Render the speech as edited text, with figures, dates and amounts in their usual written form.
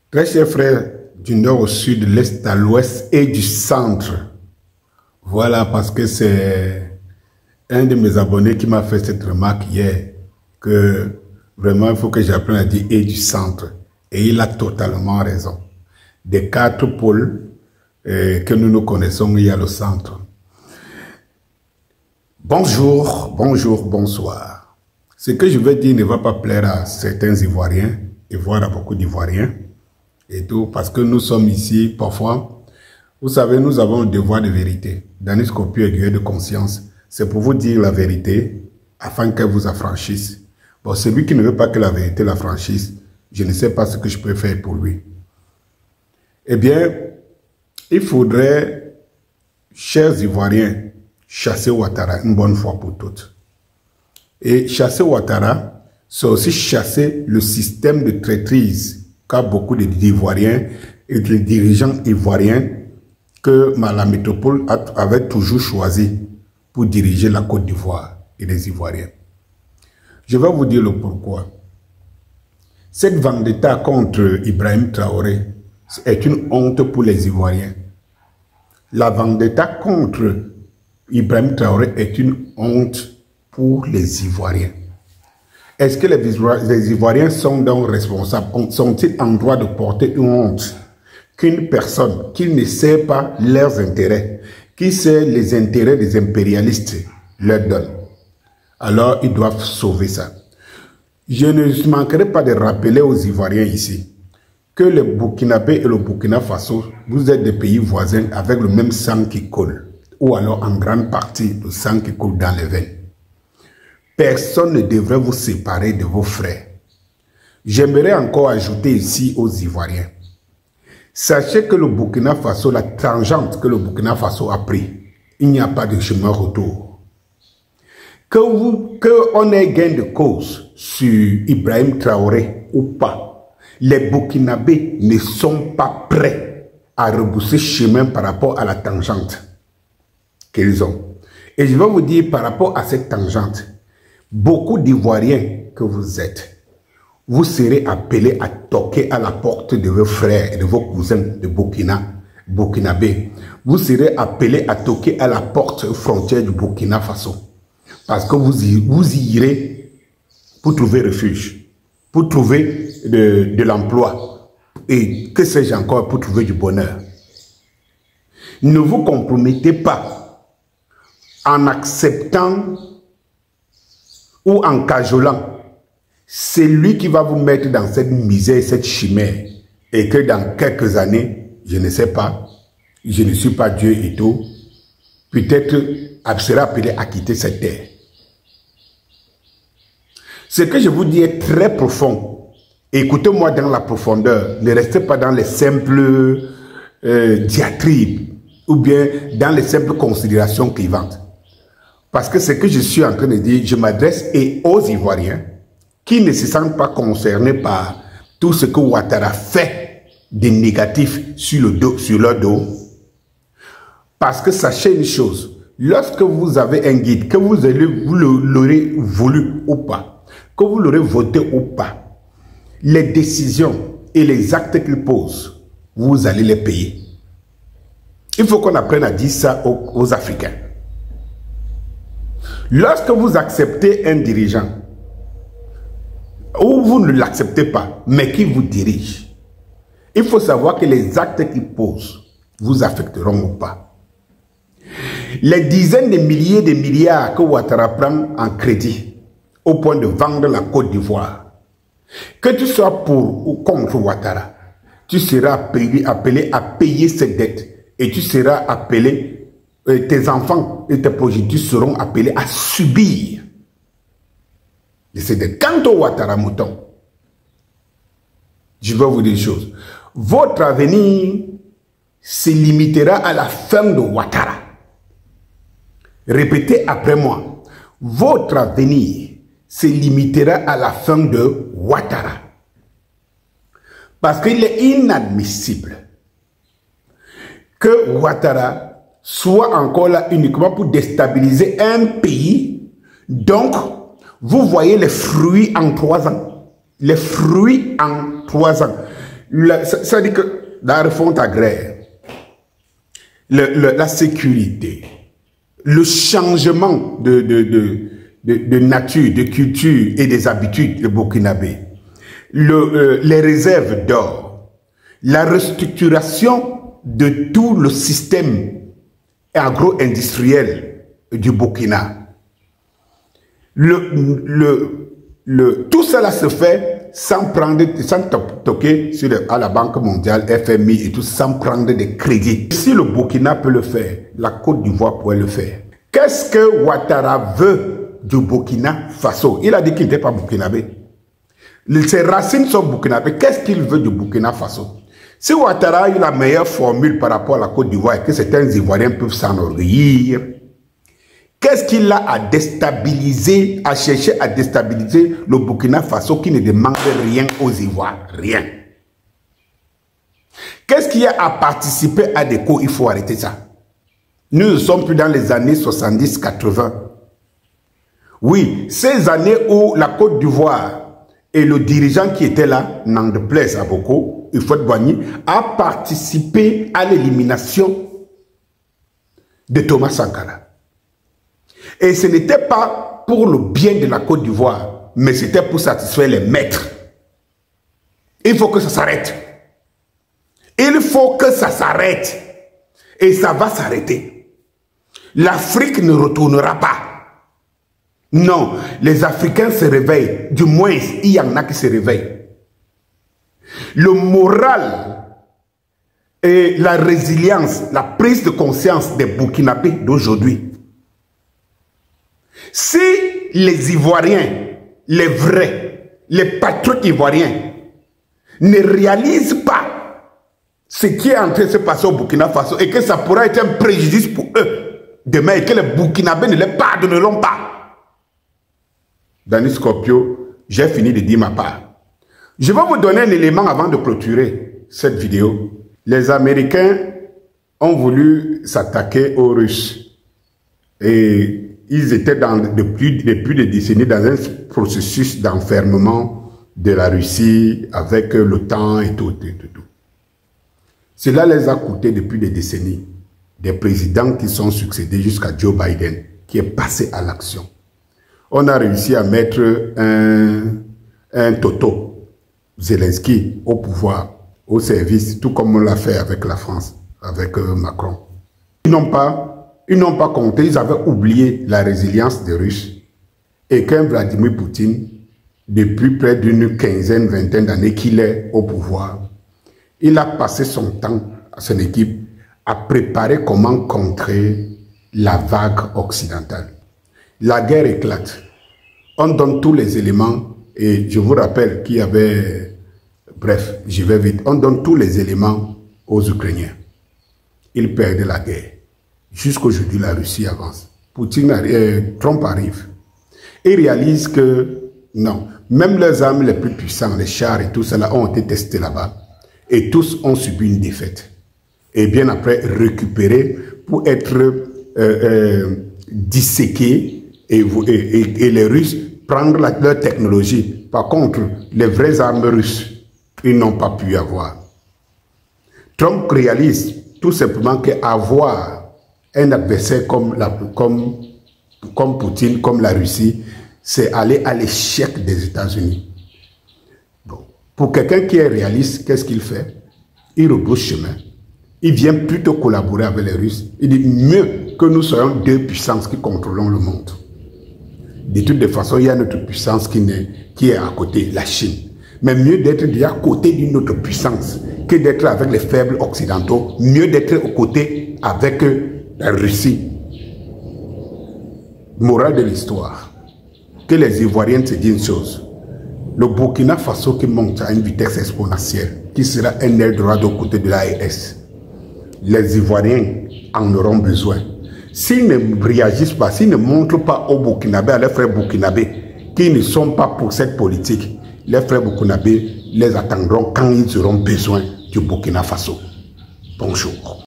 Très chers frères, du nord au sud, de l'est à l'ouest et du centre. Voilà, parce que c'est un de mes abonnés qui m'a fait cette remarque hier, que vraiment il faut que j'apprenne à dire et du centre. Et il a totalement raison. Des 4 pôles que nous connaissons, il y a le centre. Bonjour, bonjour, bonsoir. Ce que je vais dire ne va pas plaire à certains Ivoiriens, et voire à beaucoup d'Ivoiriens, et tout, parce que nous sommes ici, parfois, vous savez, nous avons le devoir de vérité. Danis Kopi aiguille de conscience, c'est pour vous dire la vérité, afin qu'elle vous affranchisse. Bon, celui qui ne veut pas que la vérité l'affranchisse, je ne sais pas ce que je peux faire pour lui. Eh bien, il faudrait, chers Ivoiriens, chasser Ouattara une bonne fois pour toutes. Et chasser Ouattara, c'est aussi chasser le système de traîtrise qu'a beaucoup d'Ivoiriens et de dirigeants ivoiriens que la métropole avait toujours choisi pour diriger la Côte d'Ivoire et les Ivoiriens. Je vais vous dire le pourquoi. Cette vendetta contre Ibrahim Traoré est une honte pour les Ivoiriens. La vendetta contre Ibrahim Traoré est une honte pour les Ivoiriens. Est-ce que les Ivoiriens sont donc responsables? Sont-ils en droit de porter une honte qu'une personne qui ne sait pas leurs intérêts, qui sait les intérêts des impérialistes, leur donne? Alors, ils doivent sauver ça. Je ne manquerai pas de rappeler aux Ivoiriens ici que le Burkinabé et le Burkina Faso, vous êtes des pays voisins avec le même sang qui coule, ou alors en grande partie le sang qui coule dans les veines. Personne ne devrait vous séparer de vos frères. J'aimerais encore ajouter ici aux Ivoiriens. Sachez que le Burkina Faso, la tangente que le Burkina Faso a pris, il n'y a pas de chemin retour. Qu'on ait gain de cause sur Ibrahim Traoré ou pas, les Burkinabés ne sont pas prêts à rebousser chemin par rapport à la tangente qu'ils ont. Et je vais vous dire par rapport à cette tangente, beaucoup d'Ivoiriens que vous êtes, vous serez appelés à toquer à la porte de vos frères et de vos cousins de Burkinabé. Vous serez appelés à toquer à la porte frontière du Burkina Faso. Parce que vous y irez pour trouver refuge, pour trouver de l'emploi et que sais-je encore, pour trouver du bonheur. Ne vous compromettez pas en acceptant ou en cajolant, c'est lui qui va vous mettre dans cette misère, cette chimère. Et que dans quelques années, je ne sais pas, je ne suis pas Dieu et tout, peut-être sera appelé à quitter cette terre. Ce que je vous dis est très profond. Écoutez-moi dans la profondeur. Ne restez pas dans les simples diatribes ou bien dans les simples considérations clivantes. Parce que ce que je suis en train de dire, je m'adresse aux Ivoiriens qui ne se sentent pas concernés par tout ce que Ouattara fait de négatif sur leur dos. Parce que sachez une chose, lorsque vous avez un guide, que vous l'aurez voulu ou pas, que vous l'aurez voté ou pas, les décisions et les actes qu'il pose, vous allez les payer. Il faut qu'on apprenne à dire ça aux Africains. Lorsque vous acceptez un dirigeant, ou vous ne l'acceptez pas, mais qui vous dirige, il faut savoir que les actes qu'il pose vous affecteront ou pas. Les dizaines de milliers de milliards que Ouattara prend en crédit, au point de vendre la Côte d'Ivoire, que tu sois pour ou contre Ouattara, tu seras appelé à payer cette dette et tu seras appelé, tes enfants et tes progénitures seront appelés à subir ces dettes. Quant au Ouattara mouton, je vais vous dire une chose. Votre avenir se limitera à la fin de Ouattara. Répétez après moi. Votre avenir se limitera à la fin de Ouattara. Parce qu'il est inadmissible que Ouattara soit encore là uniquement pour déstabiliser un pays. Donc, vous voyez les fruits en 3 ans. Les fruits en 3 ans. Ça dit que la refonte agraire, la sécurité, le changement de nature, de culture et des habitudes de Burkinabé, les réserves d'or, la restructuration de tout le système agro-industriel du Burkina. Tout cela se fait sans toquer à la Banque mondiale, FMI et tout, sans prendre des crédits. Si le Burkina peut le faire, la Côte d'Ivoire pourrait le faire. Qu'est-ce que Ouattara veut du Burkina Faso? Il a dit qu'il n'était pas burkinabé. Ses racines sont burkinabées. Qu'est-ce qu'il veut du Burkina Faso? Si Ouattara a eu la meilleure formule par rapport à la Côte d'Ivoire et que certains Ivoiriens peuvent s'enorgueillir, qu'est-ce qu'il a à déstabiliser, à chercher à déstabiliser le Burkina Faso qui ne demande rien aux Ivoires? Rien. Qu'est-ce qu'il y a à participer à des coups? Il faut arrêter ça. Nous ne sommes plus dans les années 70-80. Oui, ces années où la Côte d'Ivoire et le dirigeant qui était là, n'en déplaise à beaucoup, Houphouët Boigny, a participé à l'élimination de Thomas Sankara. Et ce n'était pas pour le bien de la Côte d'Ivoire, mais c'était pour satisfaire les maîtres. Il faut que ça s'arrête. Il faut que ça s'arrête. Et ça va s'arrêter. L'Afrique ne retournera pas. Non, les Africains se réveillent. Du moins, il y en a qui se réveillent. Le moral et la résilience, la prise de conscience des Burkinabés d'aujourd'hui. Si les Ivoiriens, les vrais, les patriotes ivoiriens, ne réalisent pas ce qui est en train de se passer au Burkina Faso et que ça pourra être un préjudice pour eux demain et que les Burkinabés ne les pardonneront pas. Dani Scorpio, j'ai fini de dire ma part. Je vais vous donner un élément avant de clôturer cette vidéo. Les Américains ont voulu s'attaquer aux Russes et ils étaient depuis des décennies dans un processus d'enfermement de la Russie avec l'OTAN et tout. Cela les a coûté depuis des décennies des présidents qui sont succédés jusqu'à Joe Biden qui est passé à l'action. On a réussi à mettre un Toto Zelensky au pouvoir, au service, tout comme on l'a fait avec la France, avec Macron. Ils n'ont pas compté, ils avaient oublié la résilience des Russes et qu'un Vladimir Poutine, depuis près d'une quinzaine, vingtaine d'années qu'il est au pouvoir, il a passé son temps à son équipe à préparer comment contrer la vague occidentale. La guerre éclate. On donne tous les éléments et je vous rappelle qu'il y avait... Bref, j'y vais vite. On donne tous les éléments aux Ukrainiens. Ils perdent la guerre. Jusqu'aujourd'hui, la Russie avance. Trump arrive. Et réalise que non, même les armes les plus puissantes, les chars et tout cela ont été testés là-bas. Et tous ont subi une défaite. Et bien après, récupérés pour être disséqués et les Russes prendre leur technologie. Par contre, les vraies armes russes, ils n'ont pas pu avoir. Trump réalise tout simplement qu'avoir un adversaire comme Poutine, comme la Russie, c'est aller à l'échec des États-Unis. Bon. Pour quelqu'un qui est réaliste, qu'est-ce qu'il fait? Il rebrousse chemin. Il vient plutôt collaborer avec les Russes. Il dit mieux que nous soyons deux puissances qui contrôlons le monde. De toutes les façons, il y a notre puissance qui est à côté, la Chine. Mais mieux d'être à côté d'une autre puissance que d'être avec les faibles occidentaux. Mieux d'être aux côtés avec la Russie. Morale de l'histoire. Que les Ivoiriens se disent une chose. Le Burkina Faso qui monte à une vitesse exponentielle, qui sera un Eldorado aux côtés de l'AES. Les Ivoiriens en auront besoin. S'ils ne réagissent pas, s'ils ne montrent pas aux Burkinabés, à leurs frères burkinabés, qu'ils ne sont pas pour cette politique, les frères burkinabés les attendront quand ils auront besoin du Burkina Faso. Bonjour.